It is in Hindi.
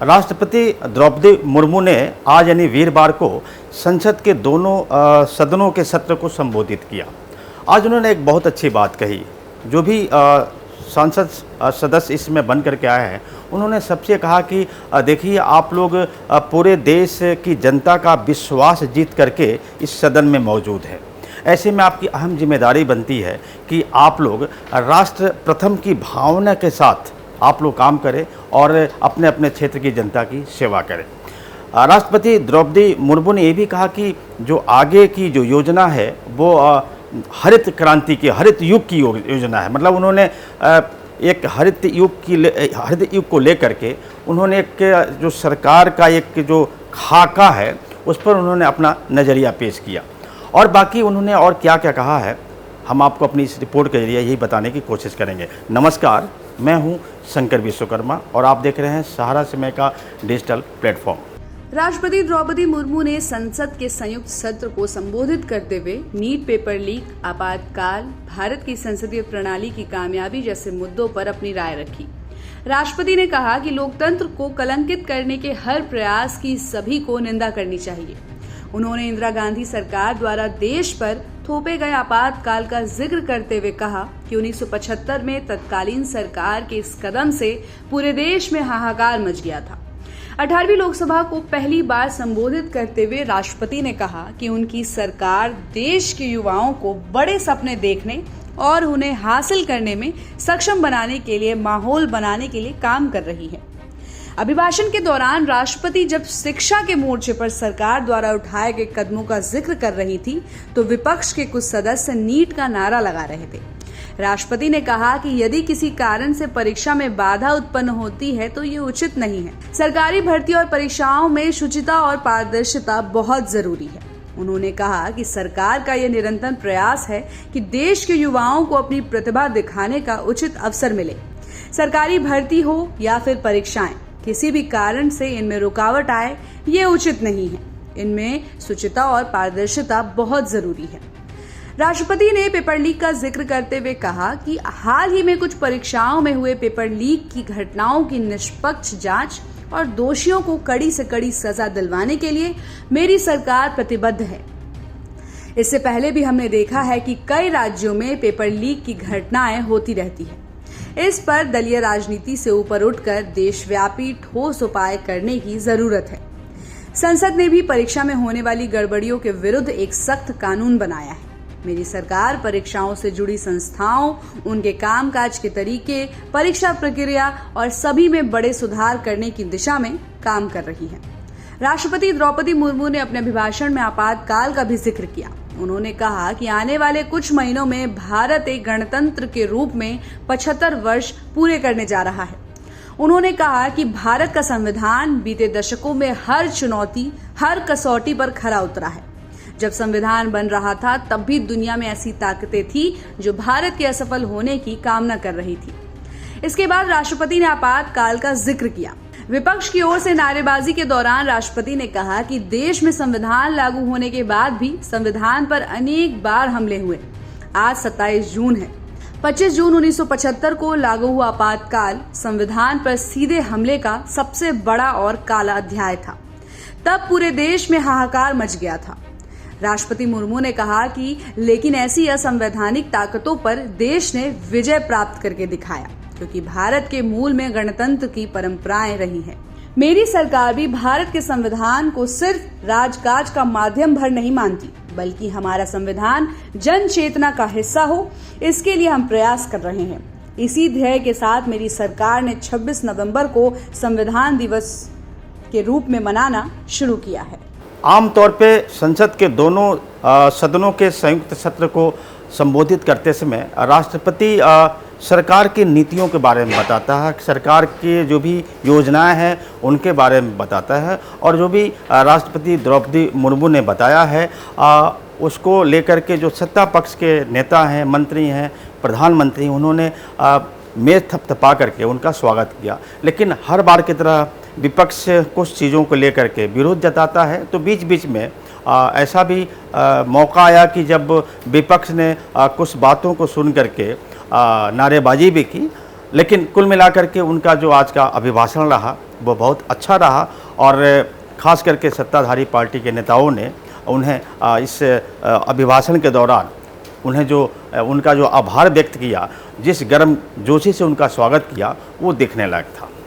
राष्ट्रपति द्रौपदी मुर्मू ने आज यानी वीरवार को संसद के दोनों सदनों के सत्र को संबोधित किया। आज उन्होंने एक बहुत अच्छी बात कही। जो भी सांसद सदस्य इसमें बन करके आए हैं, उन्होंने सबसे कहा कि देखिए, आप लोग पूरे देश की जनता का विश्वास जीत करके इस सदन में मौजूद है। ऐसे में आपकी अहम जिम्मेदारी बनती है कि आप लोग राष्ट्र प्रथम की भावना के साथ आप लोग काम करें और अपने अपने क्षेत्र की जनता की सेवा करें। राष्ट्रपति द्रौपदी मुर्मू ने ये भी कहा कि जो आगे की जो योजना है वो हरित क्रांति की, हरित युग की योजना है। मतलब उन्होंने एक हरित युग को लेकर के उन्होंने एक जो सरकार का एक जो खाका है उस पर उन्होंने अपना नज़रिया पेश किया। और बाकी उन्होंने और क्या क्या कहा है, हम आपको अपनी इस रिपोर्ट के जरिए यही बताने की कोशिश करेंगे। नमस्कार, मैं हूं शंकर विश्वकर्मा और आप देख रहे हैं सहारा समय का डिजिटल प्लेटफॉर्म। राष्ट्रपति द्रौपदी मुर्मू ने संसद के संयुक्त सत्र को संबोधित करते हुए नीट पेपर लीक, आपातकाल, भारत की संसदीय प्रणाली की कामयाबी जैसे मुद्दों पर अपनी राय रखी। राष्ट्रपति ने कहा कि लोकतंत्र को कलंकित करने के हर प्रयास की सभी को निंदा करनी चाहिए। उन्होंने इंदिरा गांधी सरकार द्वारा देश पर थोपे गए आपातकाल का जिक्र करते हुए कहा कि 1975 में तत्कालीन सरकार के इस कदम से पूरे देश में हाहाकार मच गया था। 18वीं लोकसभा को पहली बार संबोधित करते हुए राष्ट्रपति ने कहा कि उनकी सरकार देश के युवाओं को बड़े सपने देखने और उन्हें हासिल करने में सक्षम बनाने के लिए माहौल बनाने के लिए काम कर रही है। अभिभाषण के दौरान राष्ट्रपति जब शिक्षा के मोर्चे पर सरकार द्वारा उठाए गए कदमों का जिक्र कर रही थी तो विपक्ष के कुछ सदस्य नीट का नारा लगा रहे थे। राष्ट्रपति ने कहा कि यदि किसी कारण से परीक्षा में बाधा उत्पन्न होती है तो ये उचित नहीं है। सरकारी भर्ती और परीक्षाओं में शुचिता और पारदर्शिता बहुत जरूरी है। उन्होंने कहा कि सरकार का यह निरंतर प्रयास है कि देश के युवाओं को अपनी प्रतिभा दिखाने का उचित अवसर मिले। सरकारी भर्ती हो या फिर परीक्षाएं, किसी भी कारण से इनमें रुकावट आए ये उचित नहीं है। इनमें शुचिता और पारदर्शिता बहुत जरूरी है। राष्ट्रपति ने पेपर लीक का जिक्र करते हुए कहा कि हाल ही में कुछ परीक्षाओं में हुए पेपर लीक की घटनाओं की निष्पक्ष जांच और दोषियों को कड़ी से कड़ी सजा दिलवाने के लिए मेरी सरकार प्रतिबद्ध है। इससे पहले भी हमने देखा है कि कई राज्यों में पेपर लीक की घटनाएं होती रहती है। इस पर दलीय राजनीति से ऊपर उठकर देशव्यापी ठोस उपाय करने की जरूरत है। संसद ने भी परीक्षा में होने वाली गड़बड़ियों के विरुद्ध एक सख्त कानून बनाया है। मेरी सरकार परीक्षाओं से जुड़ी संस्थाओं, उनके कामकाज के तरीके, परीक्षा प्रक्रिया और सभी में बड़े सुधार करने की दिशा में काम कर रही है। राष्ट्रपति द्रौपदी मुर्मू ने अपने अभिभाषण में आपातकाल का भी जिक्र किया। उन्होंने कहा कि आने वाले कुछ महीनों में भारत एक गणतंत्र के रूप में 75 वर्ष पूरे करने जा रहा है। उन्होंने कहा कि भारत का संविधान बीते दशकों में हर चुनौती, हर कसौटी पर खरा उतरा है। जब संविधान बन रहा था तब भी दुनिया में ऐसी ताकतें थी जो भारत के असफल होने की कामना कर रही थी। इसके बाद राष्ट्रपति ने आपातकाल का जिक्र किया। विपक्ष की ओर से नारेबाजी के दौरान राष्ट्रपति ने कहा कि देश में संविधान लागू होने के बाद भी संविधान पर अनेक बार हमले हुए। आज 27 जून है। 25 जून 1975 को लागू हुआ आपातकाल संविधान पर सीधे हमले का सबसे बड़ा और काला अध्याय था। तब पूरे देश में हाहाकार मच गया था। राष्ट्रपति मुर्मू ने कहा कि लेकिन ऐसी असंवैधानिक ताकतों पर देश ने विजय प्राप्त करके दिखाया, क्योंकि भारत के मूल में गणतंत्र की परंपराएं रही हैं। मेरी सरकार भी भारत के संविधान को सिर्फ राजकाज का माध्यम भर नहीं मानती, बल्कि हमारा संविधान जन चेतना का हिस्सा हो, इसके लिए हम प्रयास कर रहे हैं। इसी ध्येय के साथ मेरी सरकार ने 26 नवंबर को संविधान दिवस के रूप में मनाना शुरू किया है। आमतौर पे संसद के दोनों सदनों के संयुक्त सत्र को संबोधित करते समय राष्ट्रपति सरकार की नीतियों के बारे में बताता है, सरकार की जो भी योजनाएं हैं उनके बारे में बताता है और जो भी राष्ट्रपति द्रौपदी मुर्मू ने बताया है उसको लेकर के जो सत्ता पक्ष के नेता हैं, मंत्री हैं, प्रधानमंत्री, उन्होंने मेज थपथपा करके उनका स्वागत किया। लेकिन हर बार की तरह विपक्ष कुछ चीज़ों को लेकर के विरोध जताता है। तो बीच बीच में ऐसा भी मौका आया कि जब विपक्ष ने कुछ बातों को सुन करके नारेबाजी भी की, लेकिन कुल मिलाकर के उनका जो आज का अभिभाषण रहा वो बहुत अच्छा रहा और ख़ास करके सत्ताधारी पार्टी के नेताओं ने उन्हें इस अभिभाषण के दौरान उन्हें जो उनका जो आभार व्यक्त किया, जिस गर्मजोशी से उनका स्वागत किया, वो देखने लायक था।